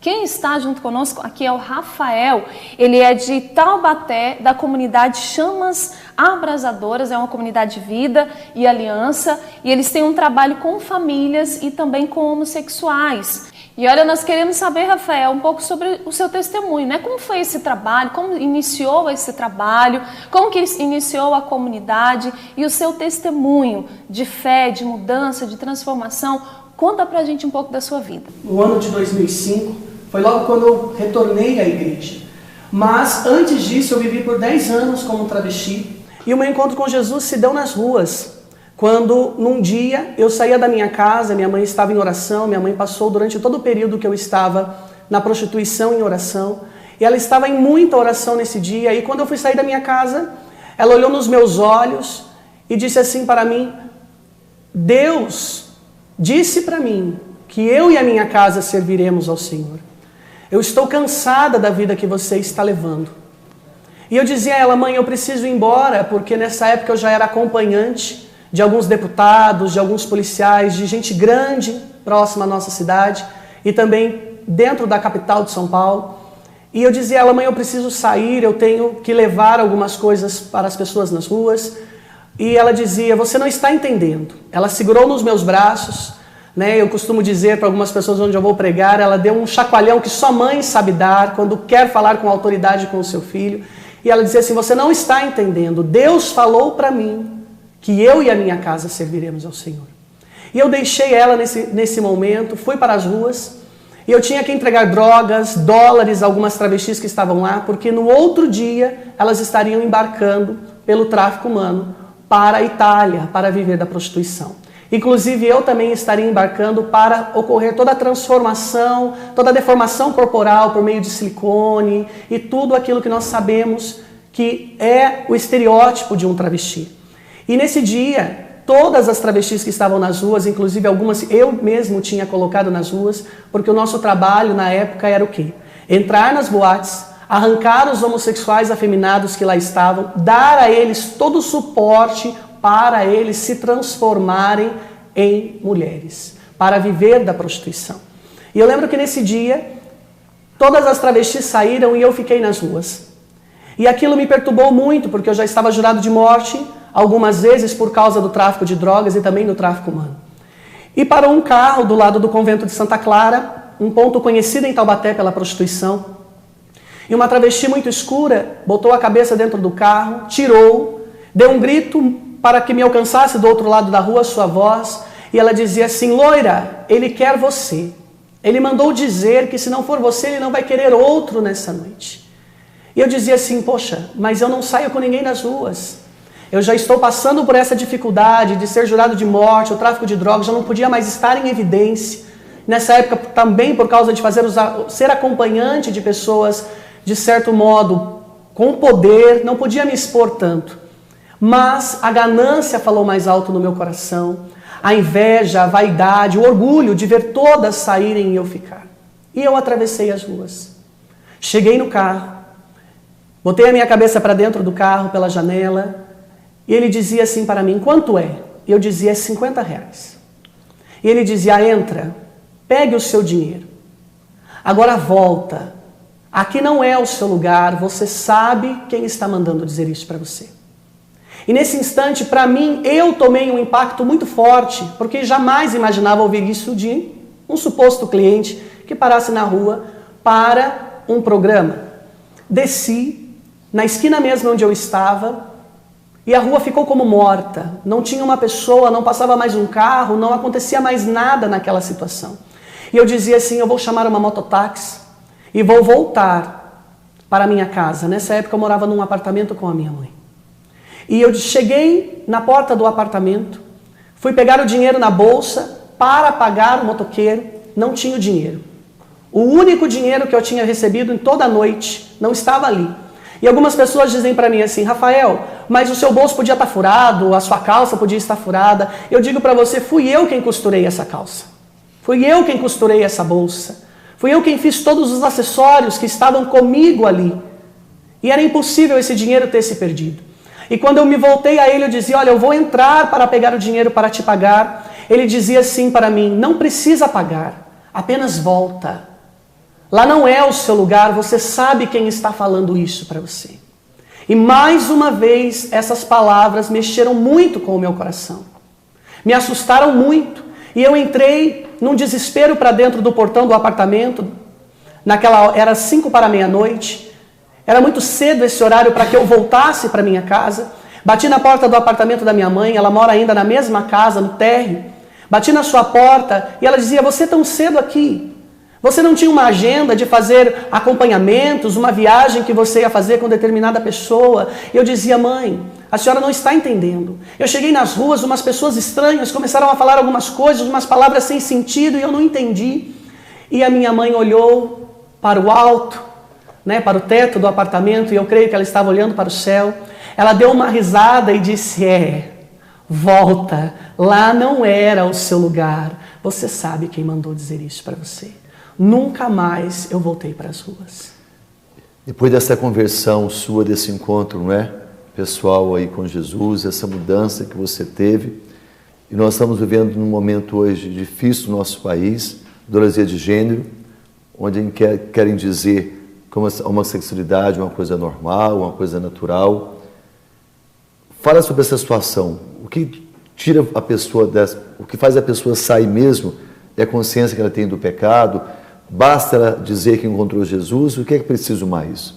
Quem está junto conosco aqui é o Rafael, ele é de Taubaté, da comunidade Chamas Abrasadoras, é uma comunidade de vida e aliança, e eles têm um trabalho com famílias e também com homossexuais. E olha, nós queremos saber, Rafael, um pouco sobre o seu testemunho, né? Como foi esse trabalho, como iniciou esse trabalho, como que iniciou a comunidade e o seu testemunho de fé, de mudança, de transformação. Conta pra gente um pouco da sua vida. No ano de 2005, foi logo quando eu retornei à igreja. Mas antes disso eu vivi por 10 anos como travesti. E o meu encontro com Jesus se deu nas ruas. Quando num dia eu saía da minha casa, minha mãe estava em oração, minha mãe passou durante todo o período que eu estava na prostituição em oração. E ela estava em muita oração nesse dia. E quando eu fui sair da minha casa, ela olhou nos meus olhos e disse assim para mim: Deus disse para mim que eu e a minha casa serviremos ao Senhor. Eu estou cansada da vida que você está levando. E eu dizia a ela: mãe, eu preciso ir embora, porque nessa época eu já era acompanhante de alguns deputados, de alguns policiais, de gente grande próxima à nossa cidade e também dentro da capital de São Paulo. E eu dizia a ela: mãe, eu preciso sair, eu tenho que levar algumas coisas para as pessoas nas ruas. E ela dizia: você não está entendendo. Ela segurou nos meus braços, né? Eu costumo dizer para algumas pessoas onde eu vou pregar, ela deu um chacoalhão que só mãe sabe dar quando quer falar com autoridade com o seu filho. E ela dizia assim: você não está entendendo. Deus falou para mim que eu e a minha casa serviremos ao Senhor. E eu deixei ela nesse momento, fui para as ruas, e eu tinha que entregar drogas, dólares a algumas travestis que estavam lá, porque no outro dia elas estariam embarcando pelo tráfico humano para a Itália, para viver da prostituição. Inclusive eu também estaria embarcando para ocorrer toda a transformação, toda a deformação corporal por meio de silicone e tudo aquilo que nós sabemos que é o estereótipo de um travesti. E nesse dia, todas as travestis que estavam nas ruas, inclusive algumas eu mesmo tinha colocado nas ruas, porque o nosso trabalho na época era o quê? Entrar nas boates, arrancar os homossexuais afeminados que lá estavam, dar a eles todo o suporte para eles se transformarem em mulheres, para viver da prostituição. E eu lembro que nesse dia, todas as travestis saíram e eu fiquei nas ruas. E aquilo me perturbou muito, porque eu já estava jurado de morte algumas vezes por causa do tráfico de drogas e também do tráfico humano. E parou um carro do lado do convento de Santa Clara, um ponto conhecido em Taubaté pela prostituição. E uma travesti muito escura botou a cabeça dentro do carro, tirou, deu um grito para que me alcançasse do outro lado da rua a sua voz, e ela dizia assim: loira, ele quer você. Ele mandou dizer que se não for você, ele não vai querer outro nessa noite. E eu dizia assim: poxa, mas eu não saio com ninguém nas ruas. Eu já estou passando por essa dificuldade de ser jurado de morte, o tráfico de drogas, já não podia mais estar em evidência. Nessa época também por causa de ser acompanhante de pessoas, de certo modo, com poder, não podia me expor tanto. Mas a ganância falou mais alto no meu coração, a inveja, a vaidade, o orgulho de ver todas saírem e eu ficar. E eu atravessei as ruas. Cheguei no carro, botei a minha cabeça para dentro do carro, pela janela, e ele dizia assim para mim: quanto é? E eu dizia: é R$50. E ele dizia: entra, pegue o seu dinheiro. Agora volta. Aqui não é o seu lugar, você sabe quem está mandando dizer isso para você. E nesse instante, para mim, eu tomei um impacto muito forte, porque jamais imaginava ouvir isso de um suposto cliente que parasse na rua para um programa. Desci, na esquina mesmo onde eu estava, e a rua ficou como morta. Não tinha uma pessoa, não passava mais um carro, não acontecia mais nada naquela situação. E eu dizia assim: eu vou chamar uma mototáxi e vou voltar para a minha casa. Nessa época eu morava num apartamento com a minha mãe. E eu cheguei na porta do apartamento, fui pegar o dinheiro na bolsa para pagar o motoqueiro, não tinha o dinheiro. O único dinheiro que eu tinha recebido em toda a noite não estava ali. E algumas pessoas dizem para mim assim: Rafael, mas o seu bolso podia estar furado, a sua calça podia estar furada. Eu digo para você: fui eu quem costurei essa calça. Fui eu quem costurei essa bolsa. Fui eu quem fiz todos os acessórios que estavam comigo ali. E era impossível esse dinheiro ter se perdido. E quando eu me voltei a ele, eu dizia: olha, eu vou entrar para pegar o dinheiro para te pagar. Ele dizia assim para mim: não precisa pagar, apenas volta. Lá não é o seu lugar, você sabe quem está falando isso para você. E mais uma vez, essas palavras mexeram muito com o meu coração. Me assustaram muito. E eu entrei num desespero para dentro do portão do apartamento. Era 5 para meia-noite. Era muito cedo esse horário para que eu voltasse para minha casa. Bati na porta do apartamento da minha mãe, ela mora ainda na mesma casa, no térreo. Bati na sua porta e ela dizia, você tão cedo aqui? Você não tinha uma agenda de fazer acompanhamentos, uma viagem que você ia fazer com determinada pessoa? E eu dizia, mãe, a senhora não está entendendo. Eu cheguei nas ruas, umas pessoas estranhas começaram a falar algumas coisas, umas palavras sem sentido, e eu não entendi. E a minha mãe olhou para o alto, para o teto do apartamento, e eu creio que ela estava olhando para o céu. Ela deu uma risada e disse, volta, lá não era o seu lugar. Você sabe quem mandou dizer isso para você. Nunca mais eu voltei para as ruas. Depois dessa conversão sua, desse encontro, pessoal aí com Jesus, essa mudança que você teve, e nós estamos vivendo num momento hoje difícil no nosso país, ideologia de gênero, onde querem dizer que a homossexualidade é uma coisa normal, uma coisa natural. Fala sobre essa situação. O que tira a pessoa o que faz a pessoa sair mesmo é a consciência que ela tem do pecado. Basta ela dizer que encontrou Jesus? O que é preciso mais?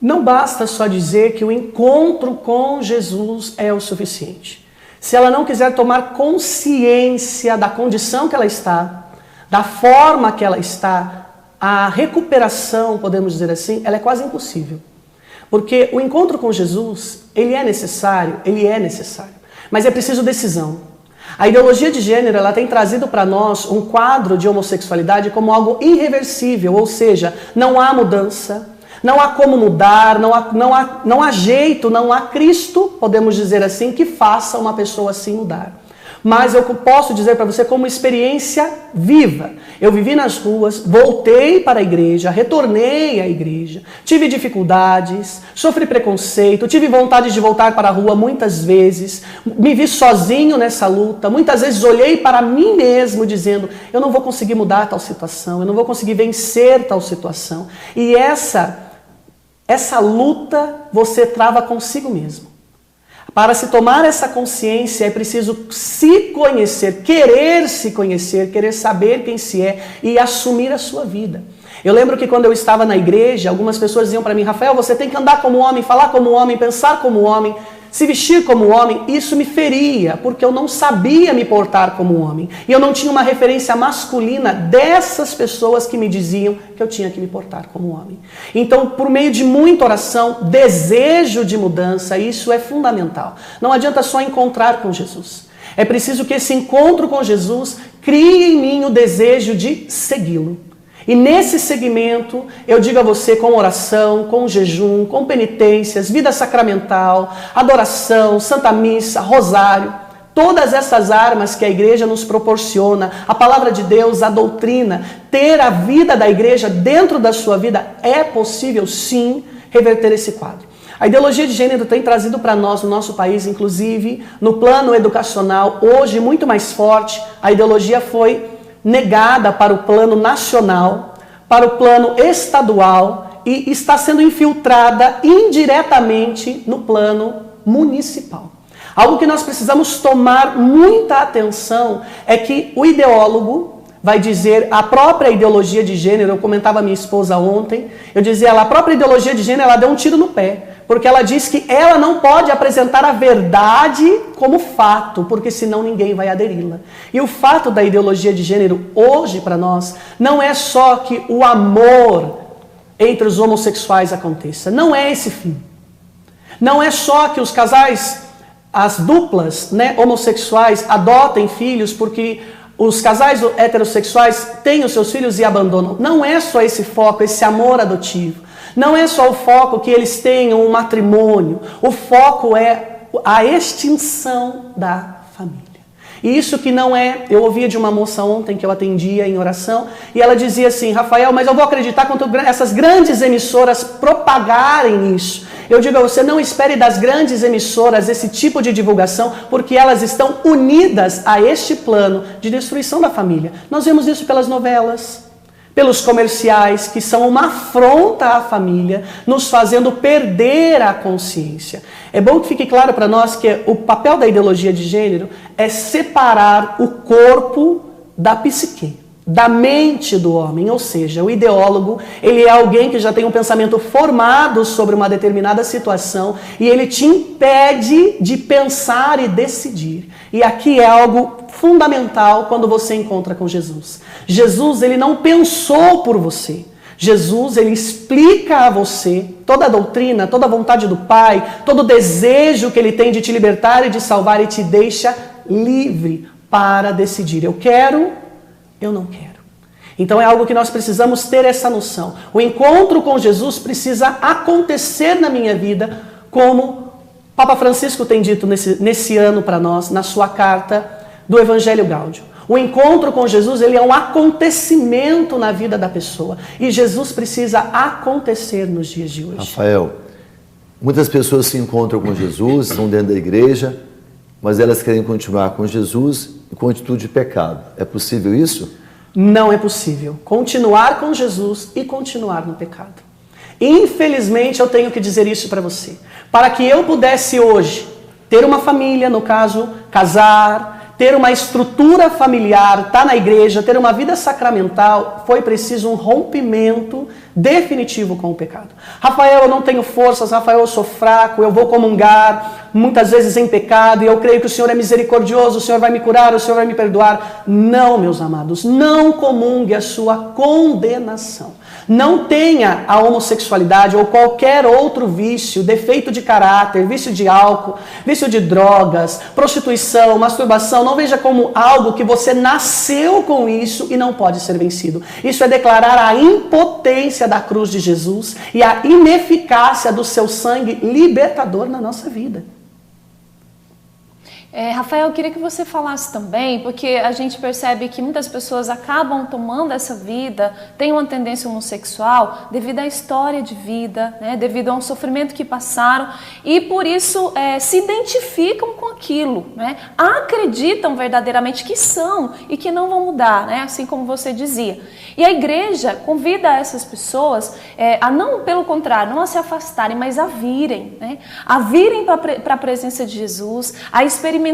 Não basta só dizer que o encontro com Jesus é o suficiente. Se ela não quiser tomar consciência da condição que ela está, da forma que ela está, a recuperação, podemos dizer assim, ela é quase impossível. Porque o encontro com Jesus, ele é necessário, mas é preciso decisão. A ideologia de gênero, ela tem trazido para nós um quadro de homossexualidade como algo irreversível, ou seja, não há mudança, não há como mudar, não há jeito, não há Cristo, podemos dizer assim, que faça uma pessoa assim mudar. Mas eu posso dizer para você como experiência viva. Eu vivi nas ruas, voltei para a igreja, retornei à igreja, tive dificuldades, sofri preconceito, tive vontade de voltar para a rua muitas vezes, me vi sozinho nessa luta, muitas vezes olhei para mim mesmo dizendo, eu não vou conseguir mudar tal situação, eu não vou conseguir vencer tal situação. E essa luta você trava consigo mesmo. Para se tomar essa consciência é preciso se conhecer, querer saber quem se é e assumir a sua vida. Eu lembro que quando eu estava na igreja, algumas pessoas diziam para mim, Rafael, você tem que andar como homem, falar como homem, pensar como homem, se vestir como homem. Isso me feria, porque eu não sabia me portar como homem. E eu não tinha uma referência masculina dessas pessoas que me diziam que eu tinha que me portar como homem. Então, por meio de muita oração, desejo de mudança, isso é fundamental. Não adianta só encontrar com Jesus. É preciso que esse encontro com Jesus crie em mim o desejo de segui-lo. E nesse segmento, eu digo a você, com oração, com jejum, com penitências, vida sacramental, adoração, Santa Missa, rosário, todas essas armas que a igreja nos proporciona, a palavra de Deus, a doutrina, ter a vida da igreja dentro da sua vida, é possível sim reverter esse quadro. A ideologia de gênero tem trazido para nós, no nosso país, inclusive, no plano educacional, hoje muito mais forte, a ideologia foi negada para o plano nacional, para o plano estadual e está sendo infiltrada indiretamente no plano municipal. Algo que nós precisamos tomar muita atenção é que o ideólogo vai dizer, a própria ideologia de gênero, eu comentava a minha esposa ontem, eu dizia, a própria ideologia de gênero, ela deu um tiro no pé, porque ela diz que ela não pode apresentar a verdade como fato, porque senão ninguém vai aderi-la. E o fato da ideologia de gênero hoje para nós não é só que o amor entre os homossexuais aconteça, não é esse fim. Não é só que os casais, as duplas homossexuais adotem filhos porque os casais heterossexuais têm os seus filhos e abandonam. Não é só esse foco, esse amor adotivo. Não é só o foco que eles tenham um matrimônio. O foco é a extinção da família. E isso que não é... Eu ouvia de uma moça ontem que eu atendia em oração e ela dizia assim, Rafael, mas eu vou acreditar quando essas grandes emissoras propagarem isso. Eu digo a você, não espere das grandes emissoras esse tipo de divulgação, porque elas estão unidas a este plano de destruição da família. Nós vemos isso pelas novelas, pelos comerciais, que são uma afronta à família, nos fazendo perder a consciência. É bom que fique claro para nós que o papel da ideologia de gênero é separar o corpo da psique, da mente do homem, ou seja, o ideólogo, ele é alguém que já tem um pensamento formado sobre uma determinada situação e ele te impede de pensar e decidir. E aqui é algo fundamental quando você encontra com Jesus. Jesus, ele não pensou por você. Jesus, ele explica a você toda a doutrina, toda a vontade do Pai, todo o desejo que ele tem de te libertar e de salvar e te deixa livre para decidir. Eu quero, eu não quero. Então é algo que nós precisamos ter essa noção. O encontro com Jesus precisa acontecer na minha vida, como Papa Francisco tem dito nesse ano para nós, na sua carta do Evangelho Gáudio. O encontro com Jesus, ele é um acontecimento na vida da pessoa. E Jesus precisa acontecer nos dias de hoje. Rafael, muitas pessoas se encontram com Jesus, estão dentro da igreja, mas elas querem continuar com Jesus com atitude de pecado. É possível isso? Não é possível continuar com Jesus e continuar no pecado. Infelizmente, eu tenho que dizer isso para você. Para que eu pudesse hoje ter uma família, no caso, casar, ter uma estrutura familiar, estar na igreja, ter uma vida sacramental, foi preciso um rompimento definitivo com o pecado. Rafael, eu não tenho forças, Rafael, eu sou fraco, eu vou comungar, muitas vezes em pecado, e eu creio que o Senhor é misericordioso, o Senhor vai me curar, o Senhor vai me perdoar. Não, meus amados, não comungue a sua condenação. Não tenha a homossexualidade ou qualquer outro vício, defeito de caráter, vício de álcool, vício de drogas, prostituição, masturbação. Não veja como algo que você nasceu com isso e não pode ser vencido. Isso é declarar a impotência da cruz de Jesus e a ineficácia do seu sangue libertador na nossa vida. Rafael, eu queria que você falasse também, porque a gente percebe que muitas pessoas acabam tomando essa vida, têm uma tendência homossexual devido à história de vida, né, devido a um sofrimento que passaram e por isso se identificam com aquilo, né, acreditam verdadeiramente que são e que não vão mudar, né, assim como você dizia. E a igreja convida essas pessoas a não, pelo contrário, não a se afastarem, mas a virem, né, a virem para a presença de Jesus, a experimentarem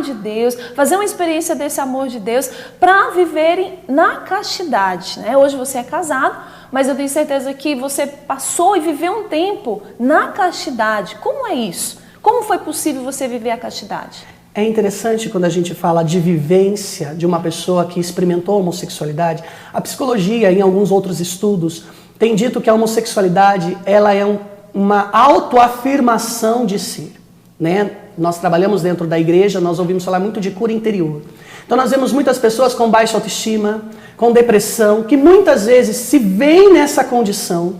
de Deus, fazer uma experiência desse amor de Deus para viverem na castidade, né? Hoje você é casado, mas eu tenho certeza que você passou e viveu um tempo na castidade. Como é isso? Como foi possível você viver a castidade? É interessante quando a gente fala de vivência de uma pessoa que experimentou a homossexualidade. A psicologia, em alguns outros estudos, tem dito que a homossexualidade ela é uma autoafirmação de si, né? Nós trabalhamos dentro da igreja, nós ouvimos falar muito de cura interior. Então nós vemos muitas pessoas com baixa autoestima, com depressão, que muitas vezes se veem nessa condição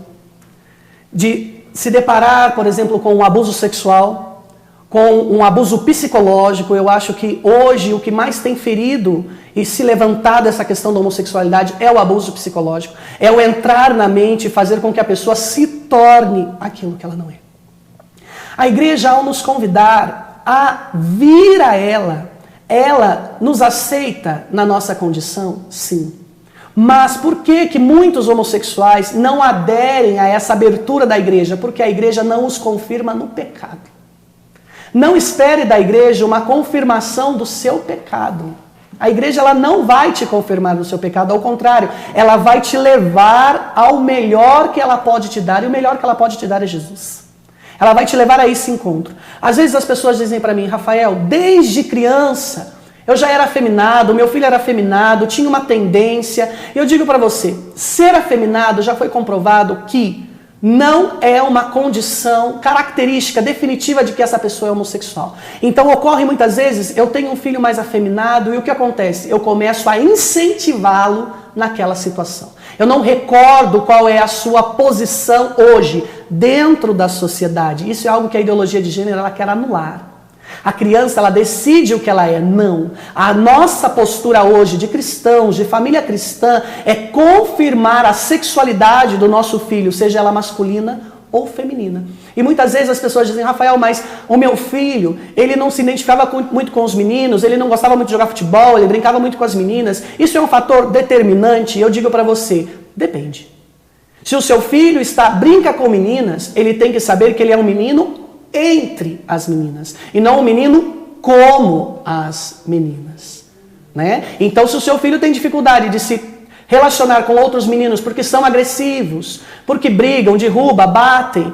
de se deparar, por exemplo, com um abuso sexual, com um abuso psicológico. Eu acho que hoje o que mais tem ferido e se levantar dessa questão da homossexualidade é o abuso psicológico, é o entrar na mente e fazer com que a pessoa se torne aquilo que ela não é. A igreja, ao nos convidar a vir a ela nos aceita na nossa condição? Sim. Mas por que muitos homossexuais não aderem a essa abertura da igreja? Porque a igreja não os confirma no pecado. Não espere da igreja uma confirmação do seu pecado. A igreja ela não vai te confirmar no seu pecado, ao contrário, ela vai te levar ao melhor que ela pode te dar, e o melhor que ela pode te dar é Jesus. Ela vai te levar a esse encontro. Às vezes as pessoas dizem para mim, Rafael, desde criança eu já era afeminado, meu filho era afeminado, tinha uma tendência. E eu digo para você, ser afeminado já foi comprovado que não é uma condição característica definitiva de que essa pessoa é homossexual. Então ocorre muitas vezes, eu tenho um filho mais afeminado e o que acontece? Eu começo a incentivá-lo naquela situação. Eu não recordo qual é a sua posição hoje dentro da sociedade. Isso é algo que a ideologia de gênero ela quer anular. A criança, ela decide o que ela é. Não. A nossa postura hoje de cristãos, de família cristã, é confirmar a sexualidade do nosso filho, seja ela masculina ou feminina. E muitas vezes as pessoas dizem, Rafael, mas o meu filho, ele não se identificava muito com os meninos, ele não gostava muito de jogar futebol, ele brincava muito com as meninas. Isso é um fator determinante? Eu digo para você, depende. Se o seu filho brinca com meninas, ele tem que saber que ele é um menino entre as meninas, e não um menino como as meninas, né? Então, se o seu filho tem dificuldade de se relacionar com outros meninos porque são agressivos, porque brigam, derrubam, batem,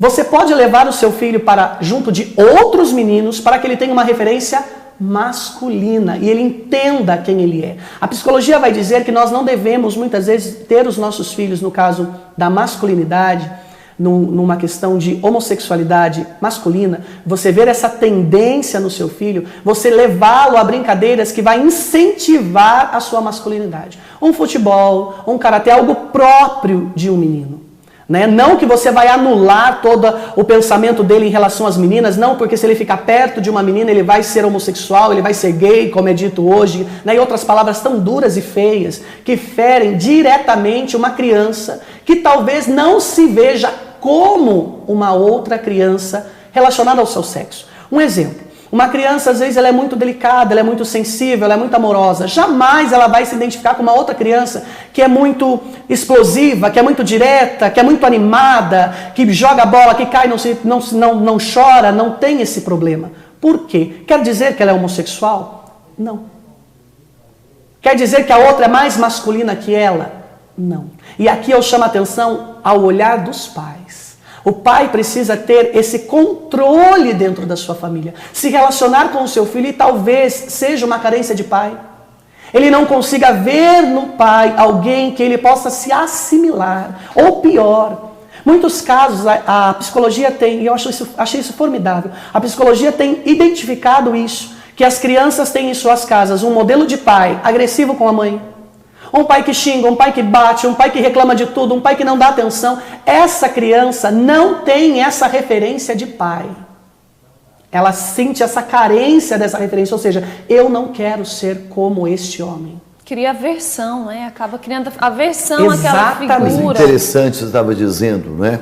você pode levar o seu filho para junto de outros meninos para que ele tenha uma referência masculina e ele entenda quem ele é. A psicologia vai dizer que nós não devemos muitas vezes ter os nossos filhos, no caso da masculinidade, numa questão de homossexualidade masculina, você ver essa tendência no seu filho, você levá-lo a brincadeiras que vai incentivar a sua masculinidade. Um futebol, um karatê, algo próprio de um menino. Né? Não que você vai anular todo o pensamento dele em relação às meninas, não, porque se ele ficar perto de uma menina ele vai ser homossexual, ele vai ser gay, como é dito hoje, né? E outras palavras tão duras e feias que ferem diretamente uma criança que talvez não se veja como uma outra criança relacionada ao seu sexo. Um exemplo. Uma criança, às vezes, ela é muito delicada, ela é muito sensível, ela é muito amorosa. Jamais ela vai se identificar com uma outra criança que é muito explosiva, que é muito direta, que é muito animada, que joga bola, que cai, não chora, não tem esse problema. Por quê? Quer dizer que ela é homossexual? Não. Quer dizer que a outra é mais masculina que ela? Não. E aqui eu chamo a atenção ao olhar dos pais. O pai precisa ter esse controle dentro da sua família. Se relacionar com o seu filho e talvez seja uma carência de pai. Ele não consiga ver no pai alguém que ele possa se assimilar. Ou pior, muitos casos a psicologia tem, e eu achei isso formidável, a psicologia tem identificado isso, que as crianças têm em suas casas um modelo de pai agressivo com a mãe. Um pai que xinga, um pai que bate, um pai que reclama de tudo, um pai que não dá atenção. Essa criança não tem essa referência de pai. Ela sente essa carência dessa referência, ou seja, eu não quero ser como este homem. Cria aversão, né? Acaba criando aversão àquela figura. Mas interessante, você estava dizendo, né?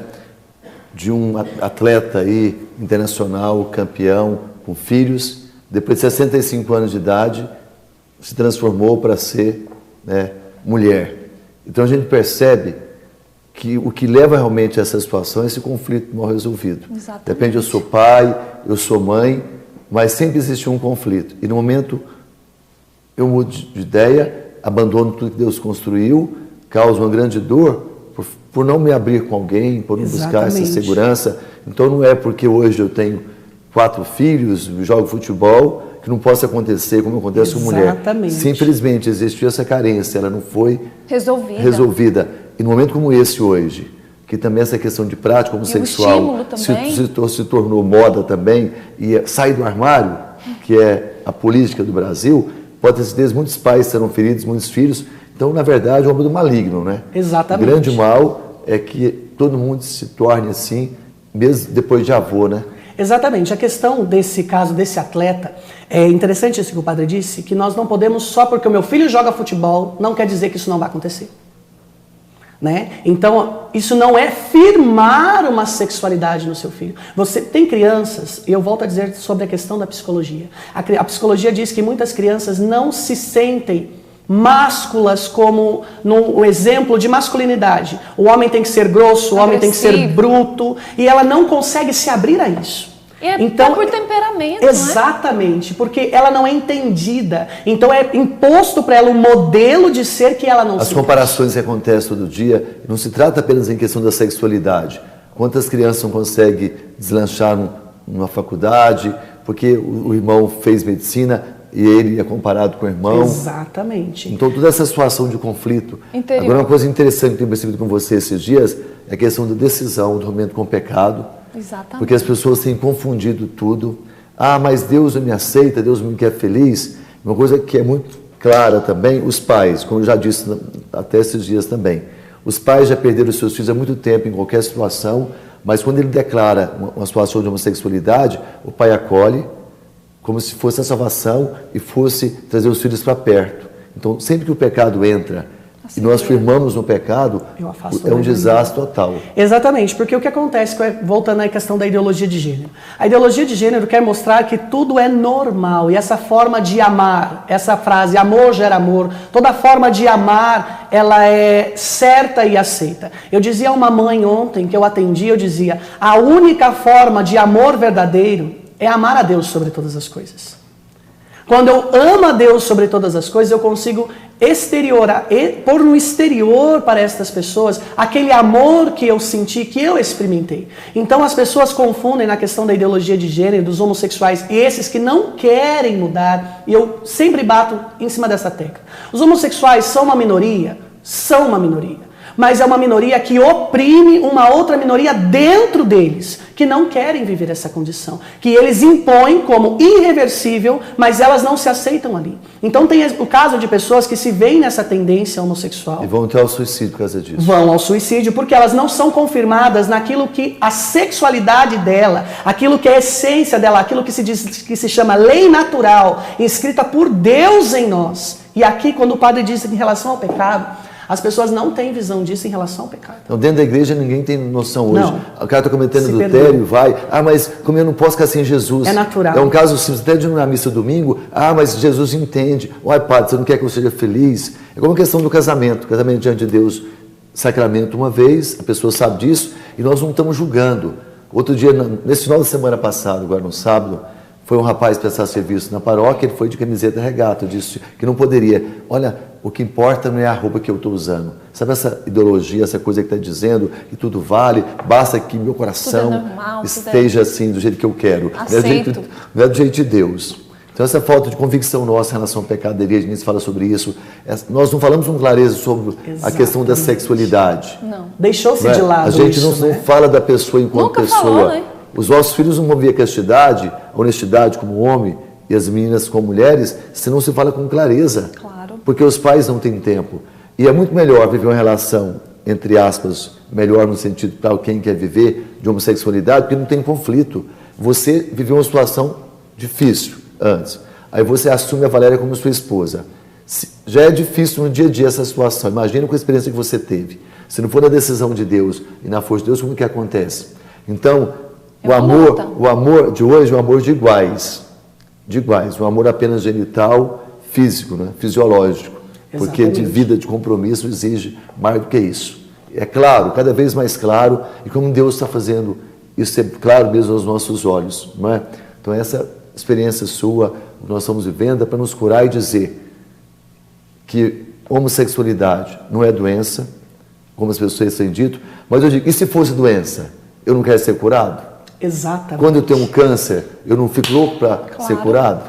De um atleta aí, internacional, campeão, com filhos, depois de 65 anos de idade, se transformou para ser... né, mulher. Então a gente percebe que o que leva realmente a essa situação é esse conflito mal resolvido. Exatamente. Depende, eu sou pai, eu sou mãe, mas sempre existe um conflito. E no momento eu mudo de ideia, abandono tudo que Deus construiu, causa uma grande dor por não me abrir com alguém, por não buscar essa segurança. Então não é porque hoje eu tenho 4 filhos, jogo futebol, que não possa acontecer como acontece com mulher. Simplesmente existiu essa carência, ela não foi resolvida. E num momento como esse hoje, que também essa questão de prática homossexual se tornou moda também, e sair do armário, que é a política do Brasil, pode ter certeza, muitos pais serão feridos, muitos filhos. Então, na verdade, é obra do maligno, né? Exatamente. O grande mal é que todo mundo se torne assim, mesmo depois de avô, né? Exatamente. A questão desse caso, desse atleta, é interessante isso que o padre disse, que nós não podemos, só porque o meu filho joga futebol, não quer dizer que isso não vai acontecer. Né? Então, isso não é firmar uma sexualidade no seu filho. Você tem crianças, e eu volto a dizer sobre a questão da psicologia. A psicologia diz que muitas crianças não se sentem másculas como no exemplo de masculinidade. O homem tem que ser grosso, o homem tem que ser bruto, e ela não consegue se abrir a isso. Então, por temperamento, exatamente, porque ela não é entendida. Então é imposto para ela um modelo de ser que ela não As comparações que acontecem todo dia, não se trata apenas em questão da sexualidade. Quantas crianças não conseguem deslanchar numa faculdade, porque o irmão fez medicina e ele é comparado com o irmão. Exatamente. Então toda essa situação de conflito. Interior. Agora uma coisa interessante que eu tenho percebido com você esses dias é a questão da decisão, do momento com o pecado. Exatamente. Porque as pessoas têm confundido tudo. Ah, mas Deus não me aceita, Deus não me quer feliz. Uma coisa que é muito clara também, os pais, como eu já disse até esses dias também, os pais já perderam os seus filhos há muito tempo em qualquer situação, mas quando ele declara uma situação de homossexualidade, o pai acolhe como se fosse a salvação e fosse trazer os filhos para perto. Então, sempre que o pecado entra e nós firmamos no pecado, é um desastre total. Exatamente, porque o que acontece, voltando à questão da ideologia de gênero, a ideologia de gênero quer mostrar que tudo é normal, e essa forma de amar, essa frase, amor gera amor, toda forma de amar, ela é certa e aceita. Eu dizia a uma mãe ontem, que eu atendi, eu dizia, a única forma de amor verdadeiro é amar a Deus sobre todas as coisas. Quando eu amo a Deus sobre todas as coisas, eu consigo exteriorar, pôr no exterior para estas pessoas aquele amor que eu senti, que eu experimentei. Então as pessoas confundem na questão da ideologia de gênero, dos homossexuais, e esses que não querem mudar, e eu sempre bato em cima dessa tecla. Os homossexuais são uma minoria? São uma minoria. Mas é uma minoria que oprime uma outra minoria dentro deles, que não querem viver essa condição, que eles impõem como irreversível, mas elas não se aceitam ali. Então tem o caso de pessoas que se veem nessa tendência homossexual. E vão até ao suicídio por causa disso. Vão ao suicídio porque elas não são confirmadas naquilo que a sexualidade dela, aquilo que é a essência dela, aquilo que se chama lei natural, inscrita por Deus em nós. E aqui, quando o padre diz em relação ao pecado, as pessoas não têm visão disso em relação ao pecado. Então, dentro da igreja, ninguém tem noção hoje. Não. O cara está cometendo adultério, vai. Mas como eu não posso ficar sem Jesus? É natural. É um caso simples, até de ir na missa domingo. Mas Jesus entende. Uai, padre, você não quer que eu seja feliz? É como a questão do casamento. Casamento diante de Deus, sacramento uma vez, a pessoa sabe disso, e nós não estamos julgando. Outro dia, nesse final da semana passada, agora no sábado, foi um rapaz prestar serviço na paróquia, ele foi de camiseta regata, eu disse que não poderia. Olha, o que importa não é a roupa que eu estou usando. Sabe essa ideologia, essa coisa que está dizendo que tudo vale, basta que meu coração normal, esteja assim, do jeito que eu quero. Aceito. Não é do jeito de Deus. Então essa falta de convicção nossa em relação ao pecado, a igreja fala sobre isso. Nós não falamos com clareza sobre a questão da sexualidade. Não. Deixou-se de lado. A gente isso, não fala da pessoa enquanto Nunca pessoa. falou, né? Os vossos filhos não vão ver a castidade, a honestidade como homem e as meninas como mulheres, se não se fala com clareza. Claro. Porque os pais não têm tempo. E é muito melhor viver uma relação, entre aspas, melhor no sentido para quem quer viver, de homossexualidade, porque não tem conflito. Você viveu uma situação difícil antes. Aí você assume a Valéria como sua esposa. Já é difícil no dia a dia essa situação. Imagina com a experiência que você teve. Se não for na decisão de Deus e na força de Deus, como que acontece? Então, o amor de hoje é um amor de iguais. De iguais. Um amor apenas genital, físico, né? Fisiológico. Exatamente. Porque de vida, de compromisso, exige mais do que isso. É claro, cada vez mais claro, e como Deus está fazendo isso é claro mesmo aos nossos olhos. Não é? Então essa experiência sua, que nós estamos vivendo, é para nos curar e dizer que homossexualidade não é doença, como as pessoas têm dito, mas eu digo, e se fosse doença? Eu não quero ser curado? Exatamente. Quando eu tenho um câncer, eu não fico louco para ser curado?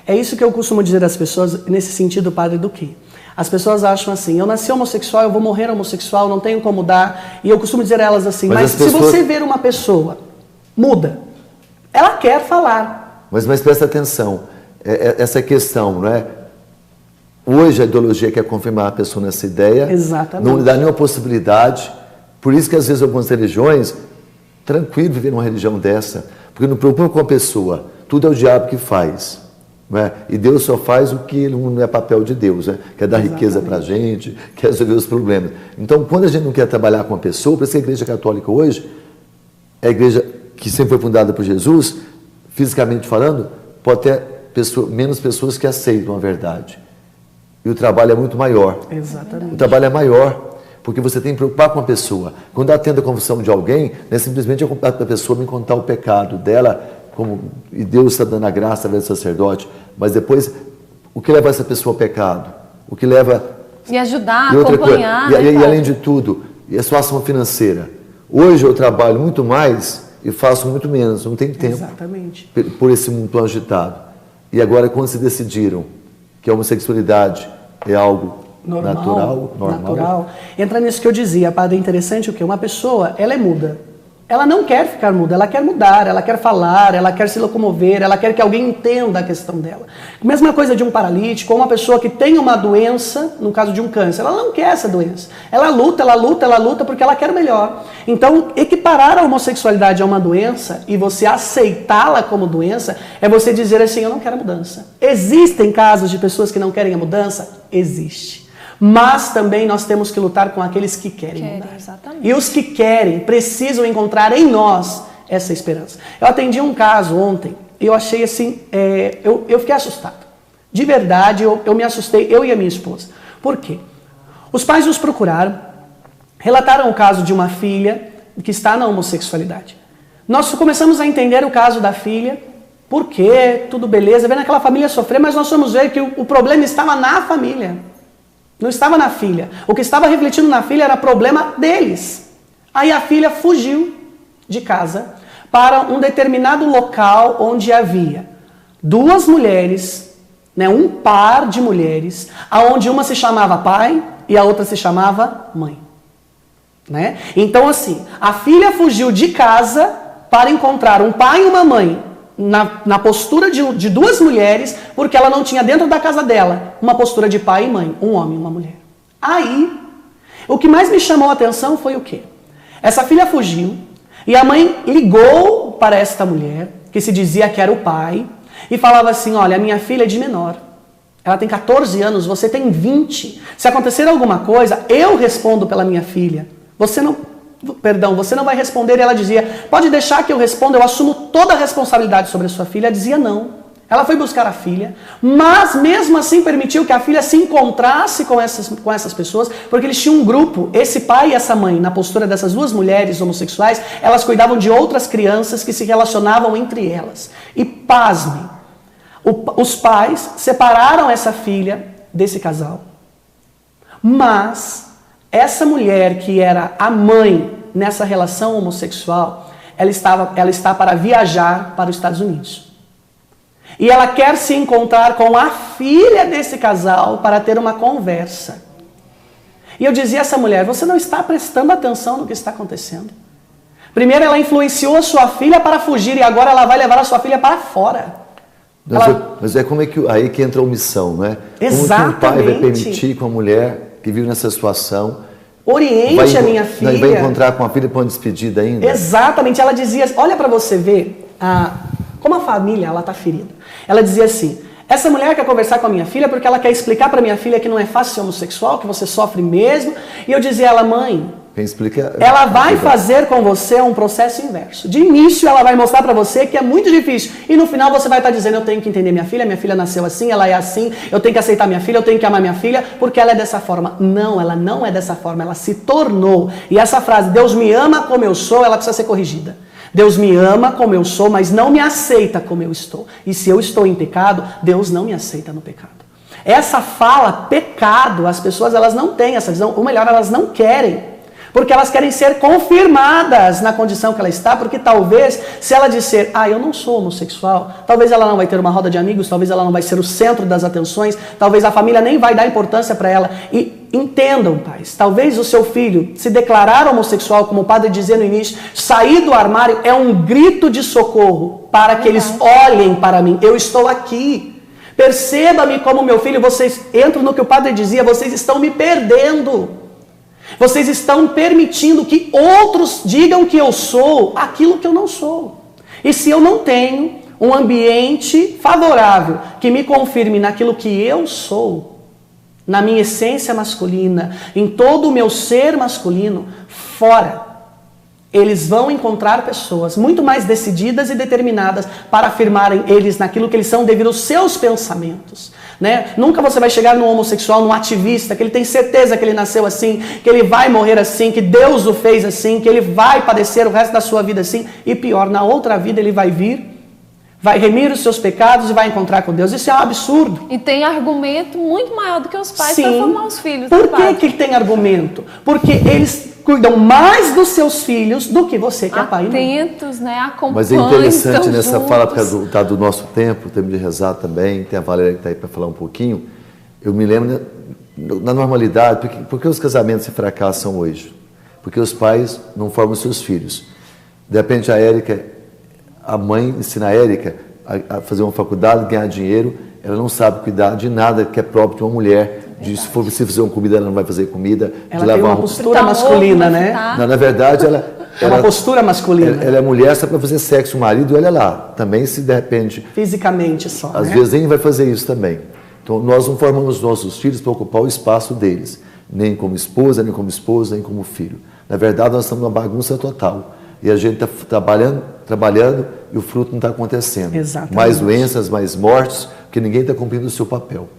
É isso que eu costumo dizer às pessoas, nesse sentido, padre, do quê? As pessoas acham assim, eu nasci homossexual, eu vou morrer homossexual, não tenho como mudar. E eu costumo dizer a elas assim, mas se você ver uma pessoa, muda. Ela quer falar. Mas presta atenção, essa questão, não é? Hoje a ideologia quer confirmar a pessoa nessa ideia. Exatamente. Não lhe dá nenhuma possibilidade. Por isso que às vezes algumas religiões, tranquilo viver numa religião dessa, porque não preocupa com a pessoa, tudo é o diabo que faz. Não é? E Deus só faz o que não é papel de Deus, né? Quer dar riqueza para a gente, quer resolver os problemas. Então, quando a gente não quer trabalhar com a pessoa, por isso que a Igreja Católica hoje, é a igreja que sempre foi fundada por Jesus, fisicamente falando, pode ter menos pessoas que aceitam a verdade. E o trabalho é muito maior. Exatamente. O trabalho é maior, porque você tem que preocupar com a pessoa. Quando atende a confissão de alguém, não é simplesmente a pessoa me contar o pecado dela, e Deus está dando a graça através do sacerdote, mas depois, o que leva essa pessoa ao pecado? O que leva... E ajudar, acompanhar. E além de tudo, e a situação financeira. Hoje eu trabalho muito mais e faço muito menos, não tenho tempo. Exatamente. Por esse mundo tão agitado. E agora, quando se decidiram que a homossexualidade é algo natural. Entra nisso que eu dizia, padre, é interessante o quê? Uma pessoa, ela é muda. Ela não quer ficar muda, ela quer mudar, ela quer falar, ela quer se locomover, ela quer que alguém entenda a questão dela. Mesma coisa de um paralítico, ou uma pessoa que tem uma doença, no caso de um câncer, ela não quer essa doença. Ela luta porque ela quer melhor. Então, equiparar a homossexualidade a uma doença e você aceitá-la como doença, é você dizer assim, eu não quero a mudança. Existem casos de pessoas que não querem a mudança? Existe. Mas também nós temos que lutar com aqueles que querem mudar. Exatamente. E os que querem precisam encontrar em nós essa esperança. Eu atendi um caso ontem e eu achei assim, eu fiquei assustado. De verdade, eu me assustei, eu e a minha esposa. Por quê? Os pais nos procuraram, relataram o caso de uma filha que está na homossexualidade. Nós começamos a entender o caso da filha, por quê, tudo beleza, vendo aquela família sofrer, mas nós fomos ver que o problema estava na família. Não estava na filha. O que estava refletindo na filha era problema deles. Aí a filha fugiu de casa para um determinado local onde havia duas mulheres, né, um par de mulheres, aonde uma se chamava pai e a outra se chamava mãe. Né? Então assim, a filha fugiu de casa para encontrar um pai e uma mãe na postura de duas mulheres, porque ela não tinha dentro da casa dela uma postura de pai e mãe, um homem e uma mulher. Aí, o que mais me chamou a atenção foi o quê? Essa filha fugiu e a mãe ligou para esta mulher, que se dizia que era o pai, e falava assim, olha, a minha filha é de menor, ela tem 14 anos, você tem 20, se acontecer alguma coisa, eu respondo pela minha filha, você não vai responder. E ela dizia, pode deixar que eu responda, eu assumo toda a responsabilidade sobre a sua filha. Ela dizia não. Ela foi buscar a filha, mas mesmo assim permitiu que a filha se encontrasse com essas pessoas, porque eles tinham um grupo, esse pai e essa mãe, na postura dessas duas mulheres homossexuais, elas cuidavam de outras crianças que se relacionavam entre elas. E pasme, os pais separaram essa filha desse casal, mas essa mulher que era a mãe nessa relação homossexual, ela está para viajar para os Estados Unidos. E ela quer se encontrar com a filha desse casal para ter uma conversa. E eu dizia a essa mulher, você não está prestando atenção no que está acontecendo. Primeiro ela influenciou a sua filha para fugir e agora ela vai levar a sua filha para fora. Mas é como é que aí que entra a omissão, né? Exatamente. Como que o pai vai permitir que uma mulher que vive nessa situação oriente a minha filha. Vai encontrar com a filha para uma despedida ainda? Exatamente. Ela dizia, olha para você ver como a família ela está ferida. Ela dizia assim, essa mulher quer conversar com a minha filha porque ela quer explicar para minha filha que não é fácil ser homossexual, que você sofre mesmo. E eu dizia a ela, mãe, ela vai fazer com você um processo inverso. De início ela vai mostrar para você que é muito difícil. E no final você vai estar dizendo, eu tenho que entender minha filha nasceu assim, ela é assim, eu tenho que aceitar minha filha, eu tenho que amar minha filha, porque ela é dessa forma. Não, ela não é dessa forma, ela se tornou. E essa frase, Deus me ama como eu sou, ela precisa ser corrigida. Deus me ama como eu sou, mas não me aceita como eu estou. E se eu estou em pecado, Deus não me aceita no pecado. Essa fala, pecado, as pessoas elas não têm essa visão, ou melhor, elas não querem. Porque elas querem ser confirmadas na condição que ela está, porque talvez, se ela disser, eu não sou homossexual, talvez ela não vai ter uma roda de amigos, talvez ela não vai ser o centro das atenções, talvez a família nem vai dar importância para ela. E entendam, pais, talvez o seu filho se declarar homossexual, como o padre dizia no início, sair do armário é um grito de socorro para que eles olhem para mim, eu estou aqui. Perceba-me como meu filho, vocês entram no que o padre dizia, vocês estão me perdendo. Vocês estão permitindo que outros digam que eu sou aquilo que eu não sou. E se eu não tenho um ambiente favorável que me confirme naquilo que eu sou, na minha essência masculina, em todo o meu ser masculino, fora, eles vão encontrar pessoas muito mais decididas e determinadas para afirmarem eles naquilo que eles são devido aos seus pensamentos. Né? Nunca você vai chegar num homossexual, num ativista, que ele tem certeza que ele nasceu assim, que ele vai morrer assim, que Deus o fez assim, que ele vai padecer o resto da sua vida assim, e pior, na outra vida ele vai vir, vai remir os seus pecados e vai encontrar com Deus. Isso é um absurdo. E tem argumento muito maior do que os pais para formar os filhos. Por que tem argumento? Porque eles cuidam mais dos seus filhos do que você que é pai e mãe. Atentos, né? Acompanham. Mas é interessante nessa fala, por causa do nosso tempo, temos de rezar também, tem a Valéria que está aí para falar um pouquinho. Eu me lembro, na normalidade, porque os casamentos se fracassam hoje? Porque os pais não formam seus filhos. De repente a mãe ensina a Érica a fazer uma faculdade, ganhar dinheiro, ela não sabe cuidar de nada que é próprio de uma mulher. Se for preciso fazer uma comida, ela não vai fazer comida. Ela tem uma postura masculina, né? Na verdade, ela é uma postura masculina. Ela é mulher só para fazer sexo, o marido, olha lá. Também se de repente... Fisicamente só, Às vezes nem vai fazer isso também. Então, nós não formamos nossos filhos para ocupar o espaço deles, nem como esposa, nem como esposo, nem como filho. Na verdade, nós estamos numa bagunça total. E a gente está trabalhando e o fruto não está acontecendo. Exatamente. Mais doenças, mais mortes, porque ninguém está cumprindo o seu papel.